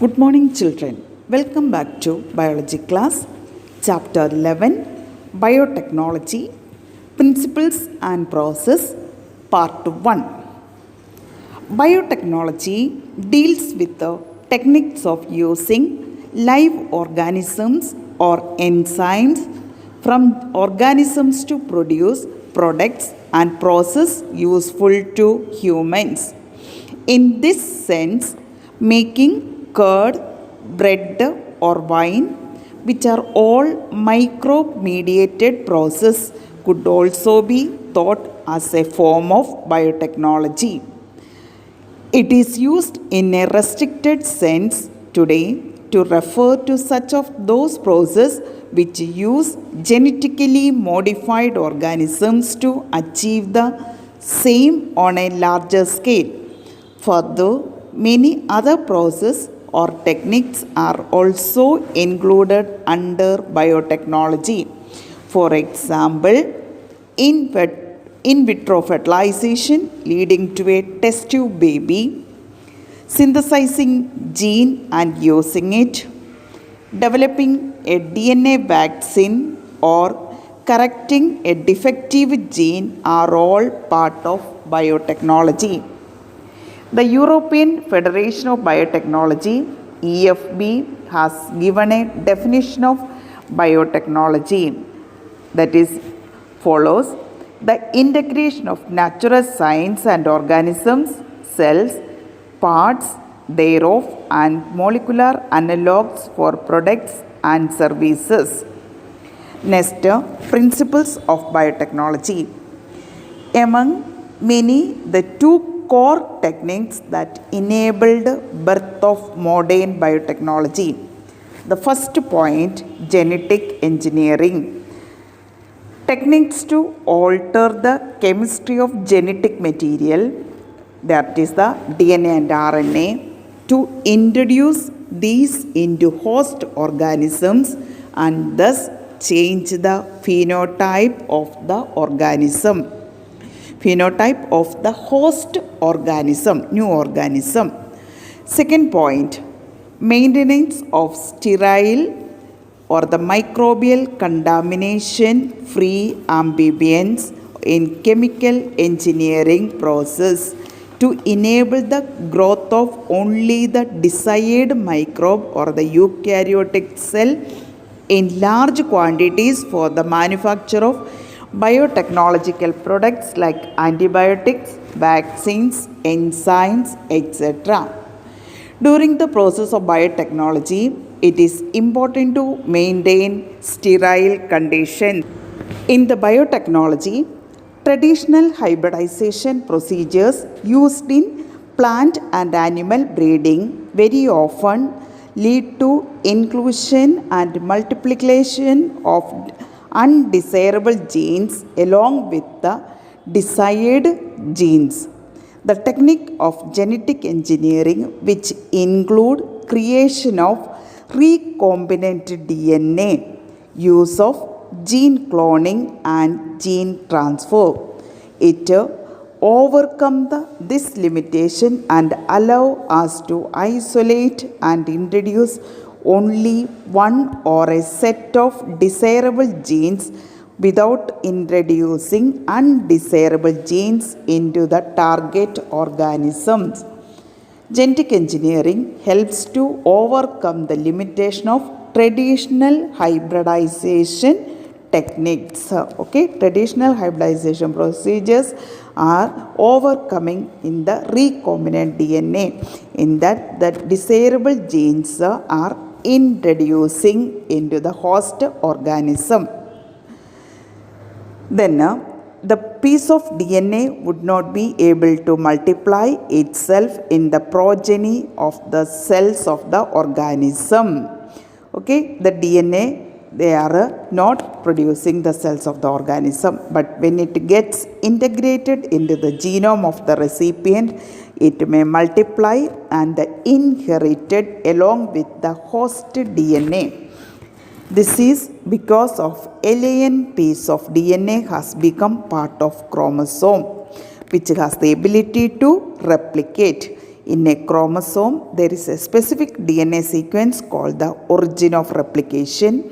Good morning, children. Welcome back to Biology class, Chapter 11 Biotechnology Principles and Process, Part 1. Biotechnology deals with the techniques of using live organisms or enzymes from organisms to produce products and process useful to humans. In this sense, making curd, bread or wine, which are all microbe-mediated process, could also be thought as a form of biotechnology. It is used in a restricted sense today to refer to such of those processes which use genetically modified organisms to achieve the same on a larger scale. Further, many other processes or techniques are also included under biotechnology. For example, in vitro fertilization leading to a test tube baby, synthesizing gene and using it, developing a DNA vaccine or correcting a defective gene are all part of biotechnology. The European Federation of Biotechnology, EFB, has given a definition of biotechnology that is follows: the integration of natural science and organisms, cells, parts thereof and molecular analogues for products and services. Next, principles of biotechnology. Among many, the two core techniques that enabled birth of modern biotechnology. The first point, genetic engineering. Techniques to alter the chemistry of genetic material, that is the DNA and RNA, to introduce these into host organisms and thus change the phenotype of the organism. Phenotype of the host organism, new organism. Second point, maintenance of sterile or the microbial contamination free amphibians in chemical engineering process to enable the growth of only the desired microbe or the eukaryotic cell in large quantities for the manufacture of biotechnological products like antibiotics, vaccines, enzymes, etc. During the process of biotechnology, it is important to maintain sterile conditions. In the biotechnology, traditional hybridization procedures used in plant and animal breeding very often lead to inclusion and multiplication of undesirable genes along with the desired genes. The technique of genetic engineering, which include creation of recombinant DNA, use of gene cloning and gene transfer, it overcome this limitation and allow us to isolate and introduce only one or a set of desirable genes without introducing undesirable genes into the target organisms. Genetic engineering helps to overcome the limitation of traditional hybridization techniques. Traditional hybridization procedures are overcoming in the recombinant DNA, in that the desirable genes are introducing into the host organism. Then the piece of DNA would not be able to multiply itself in the progeny of the cells of the organism. The DNA, they are not producing the cells of the organism, but when it gets integrated into the genome of the recipient, it may multiply and inherited along with the host DNA. This is because of alien piece of DNA has become part of chromosome, which has the ability to replicate. In a chromosome, there is a specific DNA sequence called the origin of replication,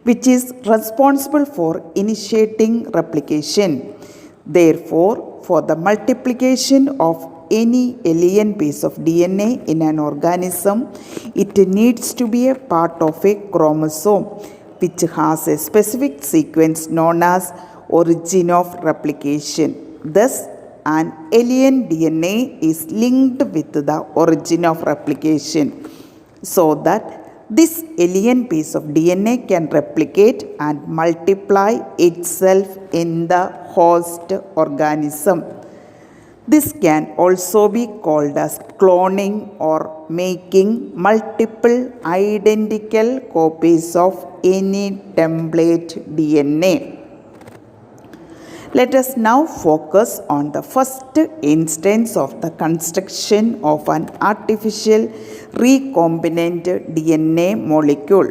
which is responsible for initiating replication. Therefore, for the multiplication of any alien piece of DNA in an organism, it needs to be a part of a chromosome, which has a specific sequence known as origin of replication. Thus, an alien DNA is linked with the origin of replication so that this alien piece of DNA can replicate and multiply itself in the host organism. This can also be called as cloning or making multiple identical copies of any template DNA. Let us now focus on the first instance of the construction of an artificial recombinant DNA molecule.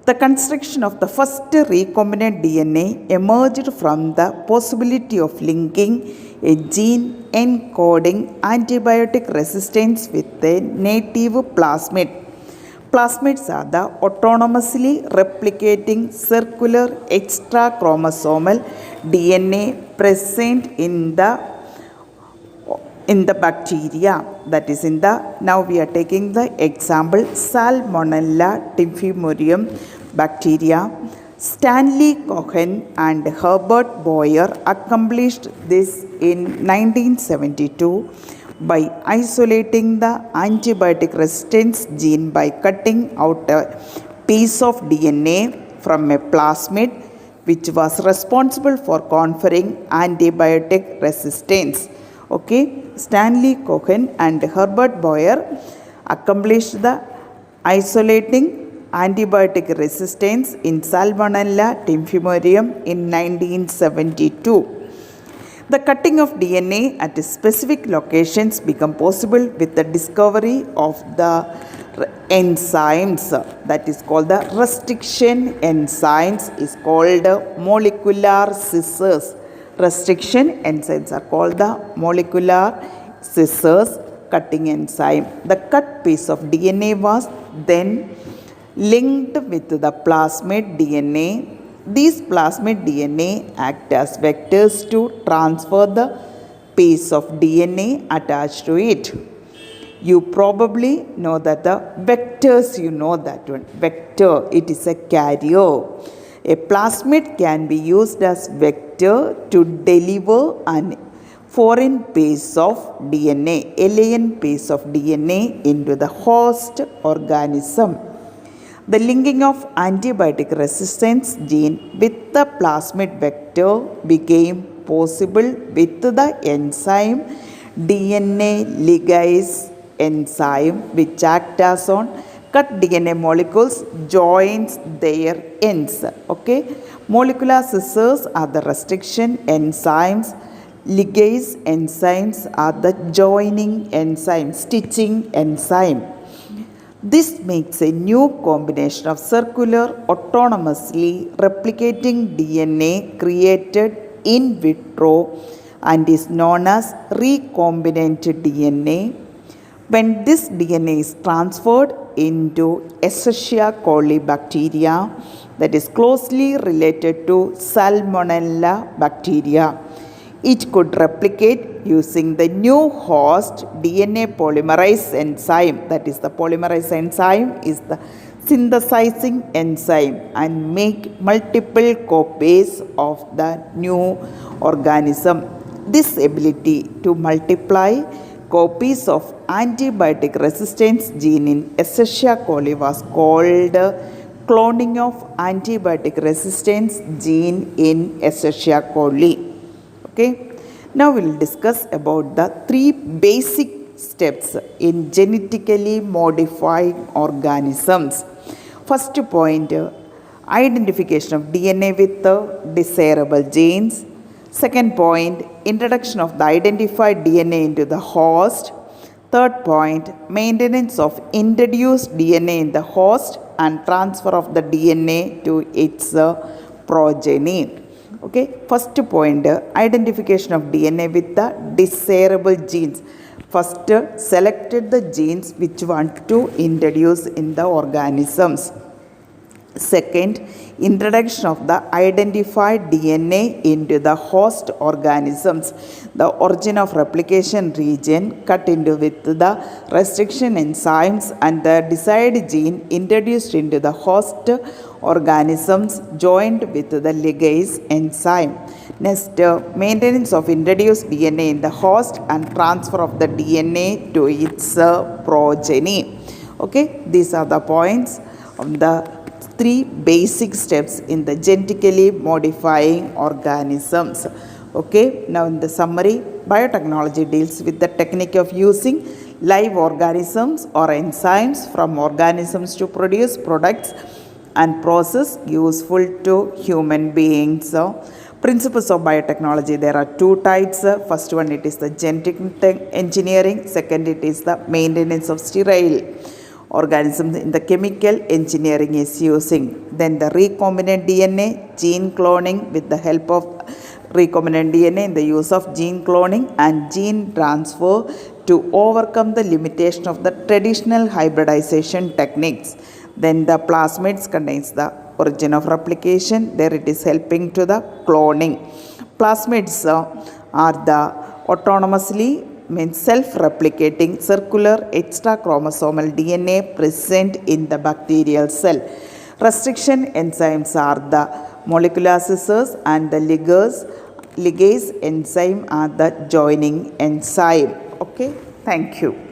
The construction of the first recombinant DNA emerged from the possibility of linking a gene encoding antibiotic resistance with a native plasmid. Plasmids are the autonomously replicating circular extrachromosomal DNA present in the bacteria. That is now we are taking the example Salmonella typhimurium bacteria. Stanley Cohen and Herbert Boyer accomplished this in 1972 by isolating the antibiotic resistance gene by cutting out a piece of DNA from a plasmid which was responsible for conferring antibiotic resistance. Okay, Stanley Cohen and Herbert Boyer accomplished the isolating antibiotic resistance in Salmonella typhimurium in 1972. The cutting of DNA at specific locations became possible with the discovery of the enzymes that is called the restriction enzymes is called molecular scissors. Restriction enzymes are called the molecular scissors cutting enzyme. The cut piece of DNA was then linked with the plasmid DNA. These plasmid DNA act as vectors to transfer the piece of DNA attached to it. You probably know that the vectors, you know that one. Vector, it is a carrier. A plasmid can be used as vector to deliver an foreign piece of DNA, alien piece of DNA into the host organism. The linking of antibiotic resistance gene with the plasmid vector became possible with the enzyme DNA ligase enzyme, which acts as on cut DNA molecules joins their ends. Okay, molecular scissors are the restriction enzymes. Ligase enzymes are the joining enzyme, stitching enzyme. This makes a new combination of circular autonomously replicating DNA created in vitro and is known as recombinant DNA. When this DNA is transferred into Escherichia coli bacteria that is closely related to Salmonella bacteria, it could replicate using the new host DNA polymerase enzyme. That is, the polymerase enzyme is the synthesizing enzyme and make multiple copies of the new organism. This ability to multiply copies of antibiotic resistance gene in Escherichia coli was called cloning of antibiotic resistance gene in Escherichia coli. Okay, now we will discuss about the three basic steps in genetically modified organisms. First point, identification of DNA with the desirable genes. Second point, introduction of the identified DNA into the host. Third point, maintenance of introduced DNA in the host and transfer of the DNA to its progeny. Okay, first point, identification of DNA with the desirable genes. First, selected the genes which want to introduce in the organisms. Second, introduction of the identified DNA into the host organisms. The origin of replication region cut into with the restriction enzymes and the desired gene introduced into the host organisms joined with the ligase enzyme. Next, maintenance of introduced DNA in the host and transfer of the DNA to its progeny. Okay, these are the points of the three basic steps in the genetically modifying organisms. Okay, now in the summary, biotechnology deals with the technique of using live organisms or enzymes from organisms to produce products and process useful to human beings. So, principles of biotechnology, there are two types. First one, it is the genetic engineering. Second, it is the maintenance of sterile organisms in the chemical engineering is using. Then the recombinant DNA, gene cloning with the help of recombinant DNA in the use of gene cloning and gene transfer to overcome the limitation of the traditional hybridization techniques. Then the plasmids contains the origin of replication. There it is helping to the cloning. Plasmids are the autonomously means self-replicating circular extrachromosomal DNA present in the bacterial cell. Restriction enzymes are the molecular scissors and the ligase enzyme are the joining enzyme. Okay, thank you.